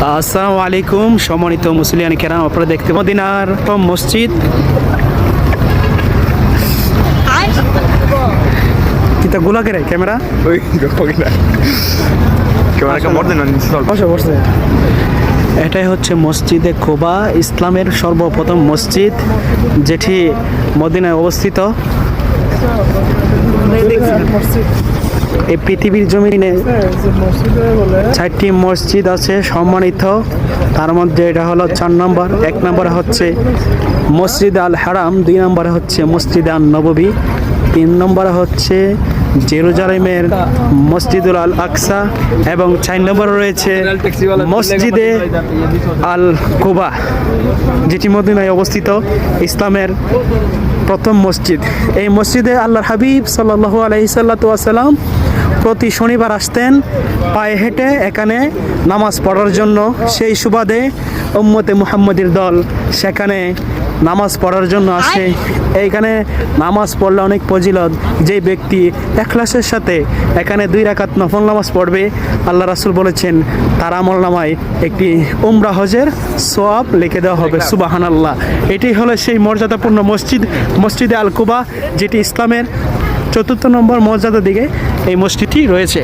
আসসালামু আলাইকুম সম্মানিত মুসলিয়ান কেরাম, আপনারা দেখতে মদিনার মসজিদ কিতা গুলা করে ক্যামেরা বসে এটাই হচ্ছে মসজিদে কুবা, ইসলামের সর্বপ্রথম মসজিদ যেটি মদিনায় অবস্থিত। এই পৃথিবীর জমিনে 4টি মসজিদ আছে সম্মানিত, তার মধ্যে এটা হলো 4 নম্বর। 1 নম্বরে হচ্ছে মসজিদ আল হারাম, 2 নম্বরে হচ্ছে মসজিদ আল নববী, 3 নম্বরে হচ্ছে জেরুজালেমের মসজিদুল আল আকসা এবং 4 নম্বরে রয়েছে মসজিদে আল কুবা যেটি মদিনায় অবস্থিত, ইসলামের প্রথম মসজিদ। এই মসজিদে আল্লাহর হাবিব সাল্লাল্লাহু আলাইহি সাল্লাম প্রতি শনিবার আসতেন পায়ে হেঁটে এখানে নামাজ পড়ার জন্য। সেই সুবাদে উম্মতে মুহাম্মদীর দল সেখানে নামাজ পড়ার জন্য আসে। এইখানে নামাজ পড়লে অনেক ফজিলত। যে ব্যক্তি ইখলাসের সাথে এখানে 2 রাকাত নফল নামাজ পড়বে, আল্লাহ রাসূল বলেছেন তার আমলনামায় একটি উমরা হজের সওয়াব লিখে দেওয়া হবে। সুবহানাল্লাহ। এটি হলো সেই মর্যাদাপূর্ণ মসজিদ, মসজিদে আল কুবা, যেটি ইসলামের 4র্থ নম্বর মর্যাদার দিকে এই মসজিদটি রয়েছে।